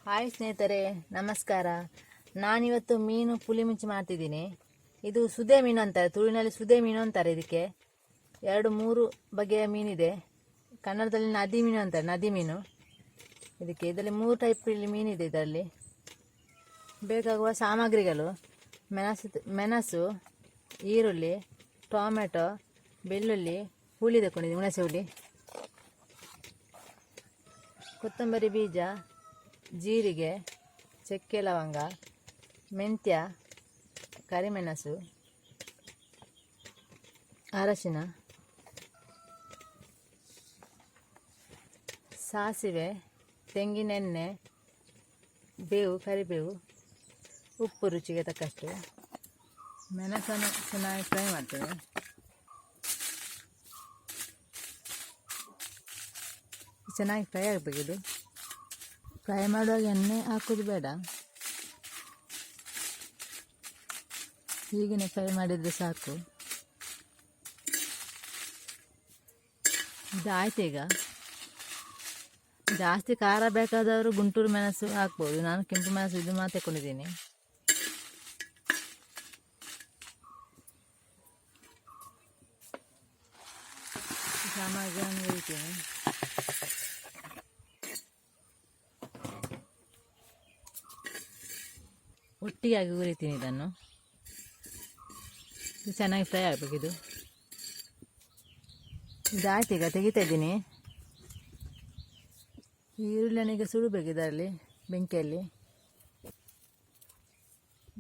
Hi ಸ್ನೇಹಿತರೆ, ನಮಸ್ಕಾರ. ನಾನಿವತ್ತು ಮೀನು ಪುಳಿ ಮುಂಚಿ ಮಾಡ್ತಿದ್ದೀನಿ. ಇದು ಸುದೆ ಮೀನು ಅಂತಾರೆ, ತುಳುವಿನಲ್ಲಿ ಸುದೆ ಮೀನು ಅಂತಾರೆ. ಇದಕ್ಕೆ 2-3 ಬಗೆಯ ಮೀನಿದೆ. ಕನ್ನಡದಲ್ಲಿ ನದಿ ಮೀನು ಅಂತಾರೆ, ನದಿ ಮೀನು. ಇದರಲ್ಲಿ 3 ಟೈಪ್ ಮೀನಿದೆ. ಇದರಲ್ಲಿ ಬೇಕಾಗುವ ಸಾಮಗ್ರಿಗಳು: ಮೆಣಸು, ಈರುಳ್ಳಿ, ಟೊಮೆಟೊ, ಬೆಳ್ಳುಳ್ಳಿ, ಹುಳಿ ತಗೊಂಡಿದ್ದೀನಿ, ಹುಣಸೆ ಹುಳಿ, ಕೊತ್ತಂಬರಿ ಬೀಜ, ಜೀರಿಗೆ, ಚಕ್ಕೆ ಲವಂಗ, ಮೆಂತ್ಯ, ಕರಿಮೆಣಸು, ಅರಶಿನ, ಸಾಸಿವೆ, ತೆಂಗಿನೆಣ್ಣೆ, ಬೇವು, ಕರಿಬೇವು, ಉಪ್ಪು ರುಚಿಗೆ ತಕ್ಕಷ್ಟು. ಮೆಣಸನ್ನು ಚೆನ್ನಾಗಿ ಫ್ರೈ ಮಾಡ್ತೇವೆ. ಚೆನ್ನಾಗಿ ಫ್ರೈ ಆಗಬೇಕು. ಇದು ಫ್ರೈ ಮಾಡುವಾಗ ಎಣ್ಣೆ ಹಾಕೋದು ಬೇಡ, ಹೀಗೇ ಫ್ರೈ ಮಾಡಿದರೆ ಸಾಕು. ಇದು ಆಯ್ತು. ಈಗ ಜಾಸ್ತಿ ಖಾರ ಬೇಕಾದವರು ಗುಂಟೂರು ಮೆಣಸು ಹಾಕ್ಬೋದು. ನಾನು ಕೆಂಪು ಮೆಣಸು ಇದು ಮಾತ್ರ ತಗೊಂಡಿದ್ದೀನಿ. ಸಾಮಾಗ್ರಿಯನ್ನು ಹುರಿತೀನಿ. ಒಟ್ಟಿಗೆ ಆಗಿ ಹುರಿತೀನಿ ಇದನ್ನು. ಇದು ಚೆನ್ನಾಗಿ ಫ್ರೈ ಆಗಬೇಕು. ಇದಾಯ್ತು. ಈಗ ತೆಗಿತಾ ಇದ್ದೀನಿ. ಈರುಳ್ಳಿಯನ್ನೀಗ ಸುಡಬೇಕು ಇದರಲ್ಲಿ, ಬೆಂಕಿಯಲ್ಲಿ.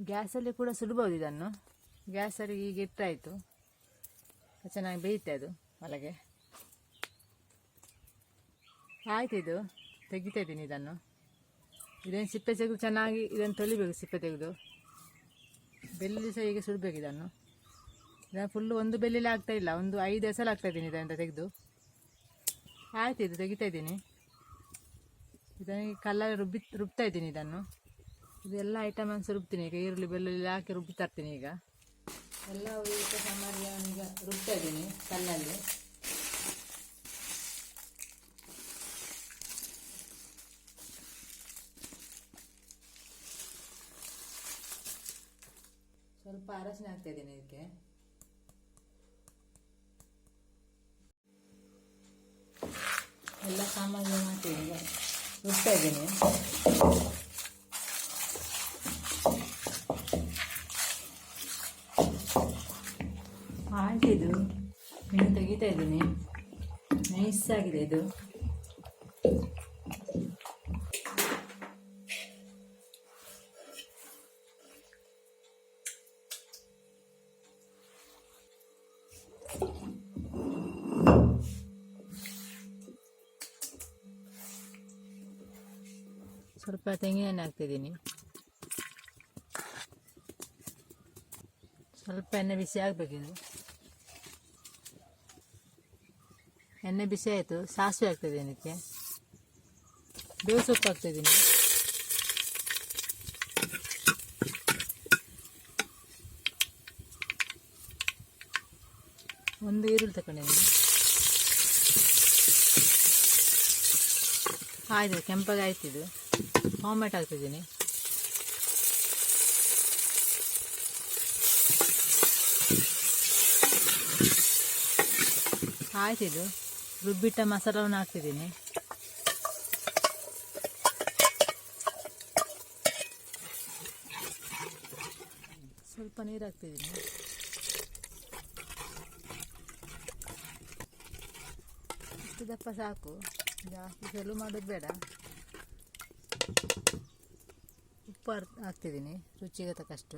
ಗ್ಯಾಸಲ್ಲಿ ಕೂಡ ಸುಡಬಹುದು ಇದನ್ನು. ಗ್ಯಾಸಲ್ಲಿ ಈಗ ಇಟ್ಟಾಯಿತು, ಚೆನ್ನಾಗಿ ಬೇಯುತ್ತೆ ಅದು ಒಳಗೆ. ಆಯ್ತು, ಇದು ತೆಗಿತಾ ಇದ್ದೀನಿ ಇದನ್ನು. ಇದನ್ನು ಸಿಪ್ಪೆ ತೆಗೆದು ಚೆನ್ನಾಗಿ ಇದನ್ನು ತೊಳಿಬೇಕು. ಸಿಪ್ಪೆ ತೆಗೆದು ಬೆಳ್ಳುಳ್ಳಿ ಸಹ ಹೀಗೆ ಸುಡಬೇಕು ಇದನ್ನು ಫುಲ್ಲು. ಒಂದು ಬೆಳ್ಳುಳ್ಳಿ ಆಗ್ತಾ ಇಲ್ಲ, ಒಂದು 5 ಎಸಲು ಆಗ್ತಾ ಇದ್ದೀನಿ ಇದನ್ನು ತೆಗೆದು. ಆಯ್ತು, ಇದು ತೆಗಿತಾ ಇದ್ದೀನಿ. ಇದನ್ನು ಕಲ್ಲಲ್ಲಿ ರುಬ್ತಾ ಇದ್ದೀನಿ ಇದನ್ನು. ಇದೆಲ್ಲ ಐಟಮನ್ನು ರುಬ್ತೀನಿ ಈಗ. ಈರುಳ್ಳಿ ಬೆಳ್ಳುಳ್ಳಿ ಹಾಕಿ ರುಬ್ಬಿ ತರ್ತೀನಿ ಈಗ. ಎಲ್ಲ ಸಾಮಾಗ್ರಿಯನ್ನು ಈಗ ರುಬ್ತಾ ಇದ್ದೀನಿ ಕಲ್ಲಲ್ಲಿ. ಸ್ವಲ್ಪ ಅರಶಿನ ಹಾಕ್ತಾ ಇದ್ದೀನಿ ಇದಕ್ಕೆ. ಎಲ್ಲ ಸಾಮಾಗ್ರಿ ಮಾಡ್ತೀನಿ ಈಗ, ರುಬ್ತಾ ಇದ್ದೀನಿ. ಆಯ್ತು, ಇದು ಇನ್ನು ತೆಗಿತಾ ಇದ್ದೀನಿ. ನೈಸ್ ಆಗಿದೆ ಇದು. ಸ್ವಲ್ಪ ತೆಂಗಿನೆಣ್ಣೆ ಹಾಕ್ತಿದ್ದೀನಿ. ಸ್ವಲ್ಪ ಎಣ್ಣೆ ಬಿಸಿ ಆಗಬೇಕಿದು. ಎಣ್ಣೆ ಬಿಸಿ ಆಯಿತು. ಸಾಸಿವೆ ಹಾಕ್ತಿದ್ದೀನಿ ಇದಕ್ಕೆ. ಬೇವು ಸೊಪ್ಪು ಹಾಕ್ತಿದ್ದೀನಿ. ಒಂದು ಈರುಳ್ಳಿ ತಗೊಂಡಿದ್ದೀನಿ. ಆಯಿತು, ಕೆಂಪಾಗಿ ಆಯ್ತಿದ್ದು. ಟೊಮೆಟೊ ಹಾಕ್ತಿದ್ದೀನಿ. ಆಯ್ತಿದ್ದು. ರುಬ್ಬಿಟ್ಟ ಮಸಾಲವನ್ನು ಹಾಕ್ತಿದ್ದೀನಿ. ಸ್ವಲ್ಪ ನೀರು ಹಾಕ್ತಿದ್ದೀನಿ. ಇಷ್ಟು ದಪ್ಪ ಸಾಕು, ಜಾಸ್ತಿ ತೆಳು ಮಾಡೋದು ಬೇಡ. ಉಪ್ಪು ಹಾಕ್ತಿದ್ದೀನಿ ರುಚಿಗೆ ತಕ್ಕಷ್ಟು.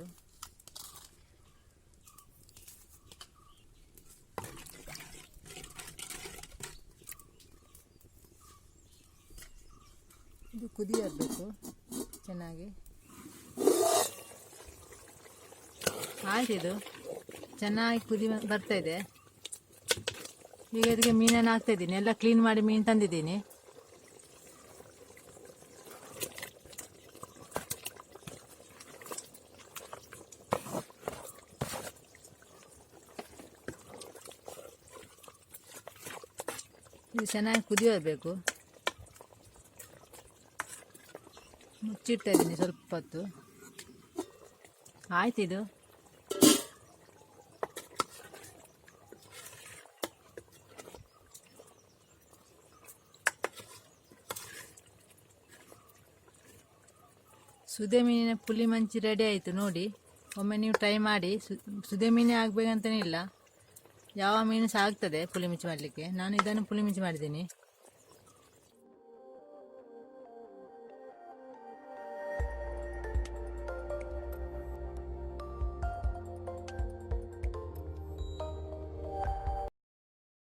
ಇದು ಕುದಿ ಆಗಬೇಕು ಚೆನ್ನಾಗಿ. ಆಯ್ತು, ಇದು ಚೆನ್ನಾಗಿ ಕುದಿ ಬರ್ತಾ ಇದೆ. ಈಗ ಇದಕ್ಕೆ ಮೀನನ್ನು ಹಾಕ್ತಾಯಿದ್ದೀನಿ. ಎಲ್ಲ ಕ್ಲೀನ್ ಮಾಡಿ ಮೀನು ತಂದಿದ್ದೀನಿ. ಇದು ಚೆನ್ನಾಗಿ ಕುದಿ ಬರಬೇಕು. ಮುಚ್ಚಿಡ್ತಾ ಇದ್ದೀನಿ ಸ್ವಲ್ಪ ಹೊತ್ತು. ಆಯ್ತಿದು. ಸುದೆ ಮೀನಿನ ಪುಳಿ ಮಂಚಿ ರೆಡಿ ಆಯಿತು ನೋಡಿ. ಒಮ್ಮೆ ನೀವು ಟ್ರೈ ಮಾಡಿ. ಸುದೆ ಮೀನೇ ಆಗಬೇಕಂತಲೇ ಇಲ್ಲ, ಯಾವ ಮೀನು ಸಹ ಆಗ್ತದೆ ಪುಳಿ ಮಿಂಚು ಮಾಡಲಿಕ್ಕೆ. ನಾನು ಇದನ್ನು ಪುಳಿ ಮಿಂಚು ಮಾಡಿದ್ದೀನಿ.